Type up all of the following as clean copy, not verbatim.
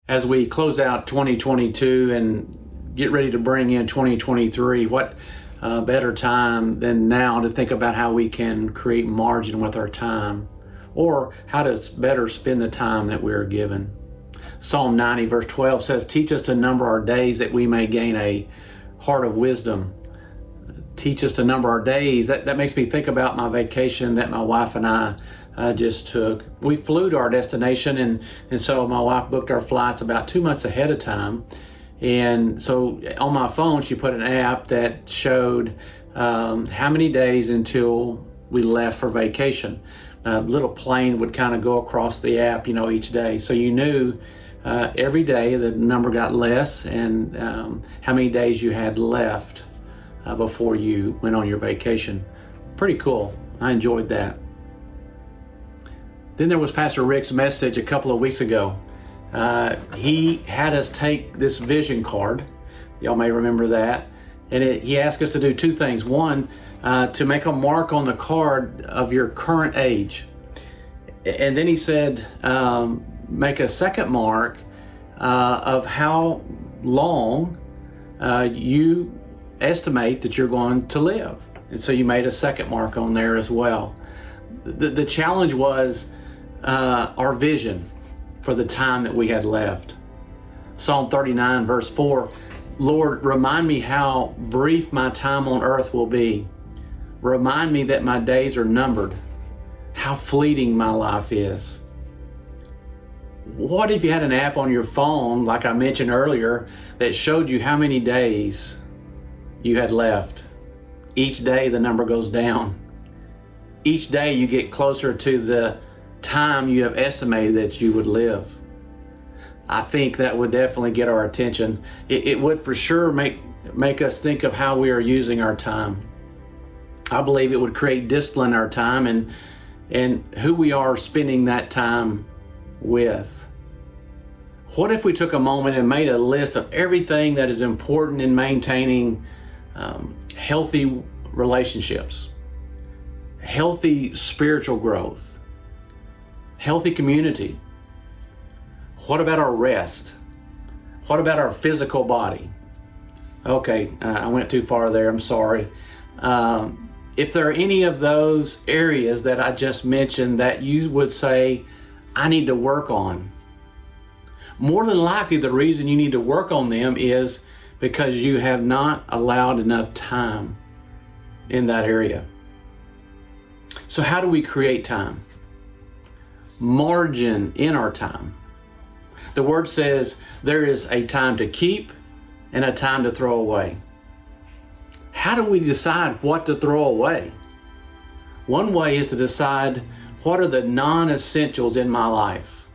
As we close out 2022 and get ready to bring in 2023, what better time than now to think about how we can create margin with our time, or how to better spend the time that we are given. Psalm 90 verse 12 says, "Teach us to number our days that we may gain a heart of wisdom." Teach us to number our days. That makes me think about my vacation that my wife and I just took. We flew to our destination, and so my wife booked our flights about 2 months ahead of time. And so on my phone, she put an app that showed how many days until we left for vacation. A little plane would kind of go across the app, each day. So you knew every day the number got less, and how many days you had left before you went on your vacation. Pretty cool. I enjoyed that. Then there was Pastor Rick's message a couple of weeks ago. He had us take this vision card. Y'all may remember that. And he asked us to do two things. One, to make a mark on the card of your current age. And then he said, make a second mark of how long you estimate that you're going to live. And so you made a second mark on there as well. The challenge was our vision for the time that we had left. Psalm 39 verse 4, "Lord, remind me how brief my time on earth will be. Remind me that my days are numbered, how fleeting my life is." What if you had an app on your phone, like I mentioned earlier, that showed you how many days you had left? Each day the number goes down. Each day you get closer to the time you have estimated that you would live. I think that would definitely get our attention. It would for sure make us think of how we are using our time. I believe it would create discipline in our time and who we are spending that time with. What if we took a moment and made a list of everything that is important in maintaining healthy relationships, healthy spiritual growth, healthy community? What about our rest? What about our physical body? Okay, I went too far there, I'm sorry. If there are any of those areas that I just mentioned that you would say, I need to work on, more than likely the reason you need to work on them is because you have not allowed enough time in that area. So how do we create time? Margin in our time. The word says there is a time to keep and a time to throw away. How do we decide what to throw away? One way is to decide what are the non-essentials in my life,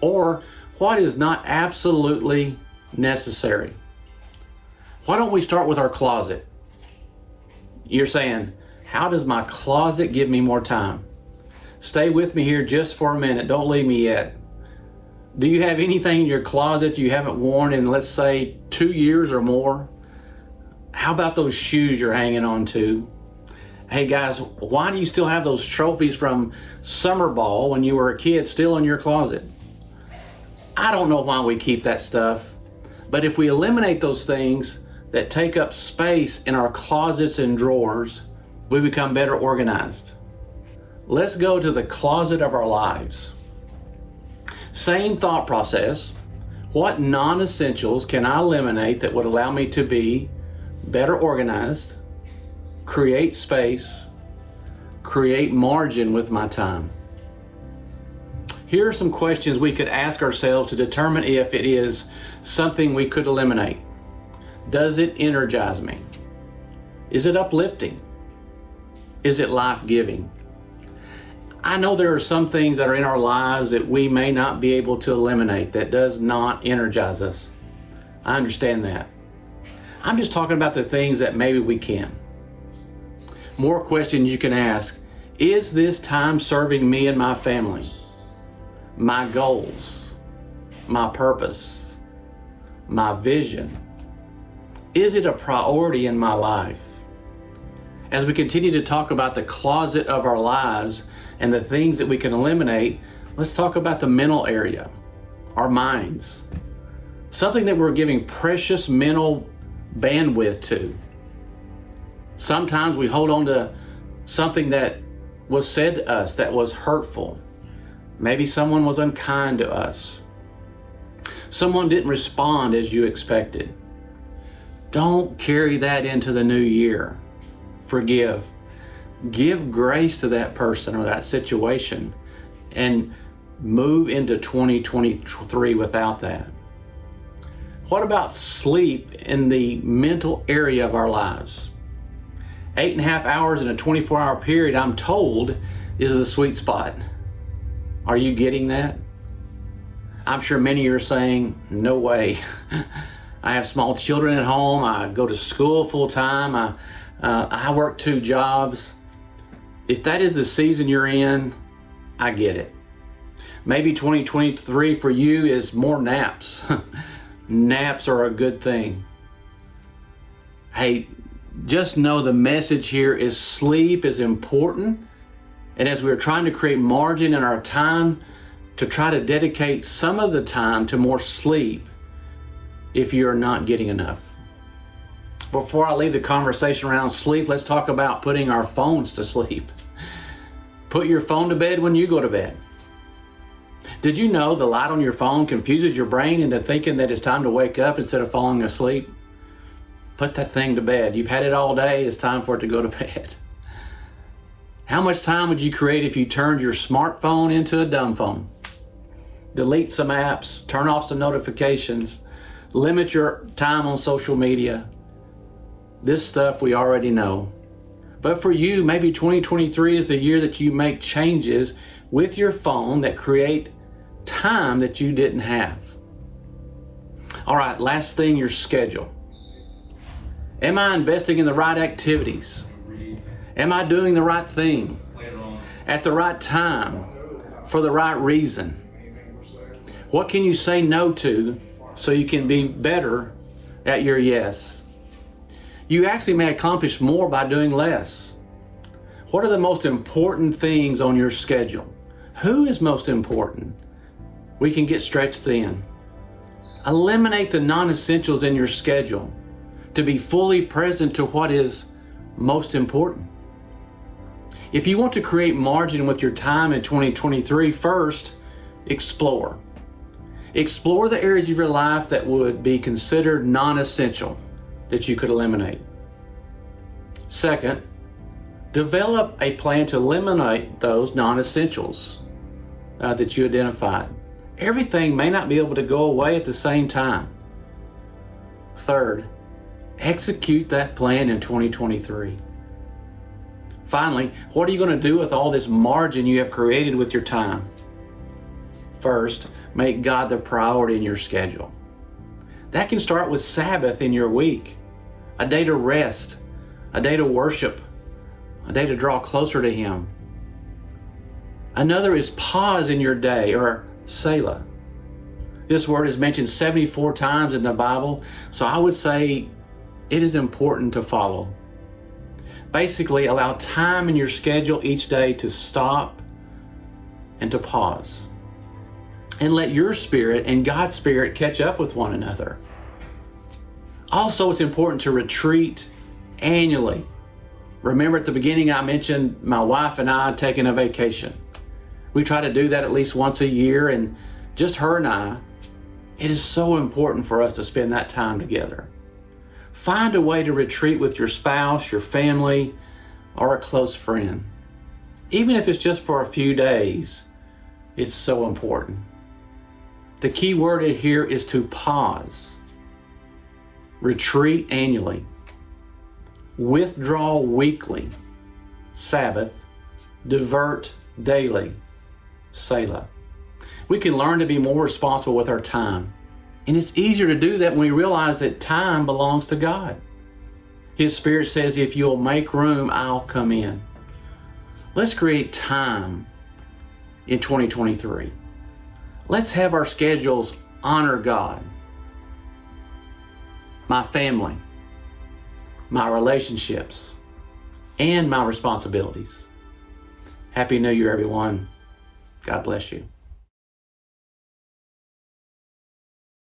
or what is not absolutely necessary. Why don't we start with our closet? You're saying, how does my closet give me more time? Stay with me here just for a minute. Don't leave me yet. Do you have anything in your closet you haven't worn in, let's say, 2 years or more? How about those shoes you're hanging on to? Hey guys, why do you still have those trophies from summer ball when you were a kid still in your closet? I don't know why we keep that stuff, but if we eliminate those things that take up space in our closets and drawers, we become better organized. Let's go to the closet of our lives. Same thought process. What non-essentials can I eliminate that would allow me to be better organized, create space, create margin with my time? Here are some questions we could ask ourselves to determine if it is something we could eliminate. Does it energize me? Is it uplifting? Is it life-giving? I know there are some things that are in our lives that we may not be able to eliminate that does not energize us. I understand that. I'm just talking about the things that maybe we can. More questions you can ask. Is this time serving me and my family? My goals? My purpose? My vision? Is it a priority in my life? As we continue to talk about the closet of our lives and the things that we can eliminate, let's talk about the mental area. our minds, something that we're giving precious mental bandwidth to. Sometimes we hold on to something that was said to us that was hurtful. Maybe someone was unkind to us. Someone didn't respond as you expected. Don't carry that into the new year. Forgive. Give grace to that person or that situation and move into 2023 without that. What about sleep in the mental area of our lives? 8.5 hours in a 24-hour period, I'm told, is the sweet spot. Are you getting that? I'm sure many of you are saying, no way. I have small children at home. I go to school full time. I work 2 jobs. If that is the season you're in, I get it. Maybe 2023 for you is more naps. Naps are a good thing. Hey, just know the message here is sleep is important. And as we're trying to create margin in our time, to try to dedicate some of the time to more sleep if you're not getting enough. Before I leave the conversation around sleep, let's talk about putting our phones to sleep. Put your phone to bed when you go to bed. Did you know the light on your phone confuses your brain into thinking that it's time to wake up instead of falling asleep? Put that thing to bed. You've had it all day. It's time for it to go to bed. How much time would you create if you turned your smartphone into a dumb phone? Delete some apps, turn off some notifications, limit your time on social media. This stuff we already know. But for you, maybe 2023 is the year that you make changes with your phone that create time that you didn't have. All right, last thing, your schedule. Am I investing in the right activities? Am I doing the right thing at the right time for the right reason? What can you say no to so you can be better at your yes? You actually may accomplish more by doing less. What are the most important things on your schedule? Who is most important? We can get stretched thin. Eliminate the non-essentials in your schedule to be fully present to what is most important. If you want to create margin with your time in 2023, first, explore. Explore the areas of your life that would be considered non-essential that you could eliminate. Second, develop a plan to eliminate those non-essentials that you identified. Everything may not be able to go away at the same time. Third, execute that plan in 2023. Finally, what are you going to do with all this margin you have created with your time? First, make God the priority in your schedule. That can start with Sabbath in your week, a day to rest, a day to worship, a day to draw closer to Him. Another is pause in your day, or Selah. This word is mentioned 74 times in the Bible, so I would say it is important to follow. Basically, allow time in your schedule each day to stop and to pause. And let your spirit and God's spirit catch up with one another. Also, it's important to retreat annually. Remember at the beginning I mentioned my wife and I taking a vacation. We try to do that at least once a year, and just her and I, it is so important for us to spend that time together. Find a way to retreat with your spouse, your family, or a close friend. Even if it's just for a few days, it's so important. The key word here is to pause. Retreat annually. Withdraw weekly. Sabbath. Divert daily. Selah. We can learn to be more responsible with our time. And it's easier to do that when we realize that time belongs to God. His Spirit says, if you'll make room, I'll come in. Let's create time in 2023. Let's have our schedules honor God, my family, my relationships, and my responsibilities. Happy New Year, everyone. God bless you.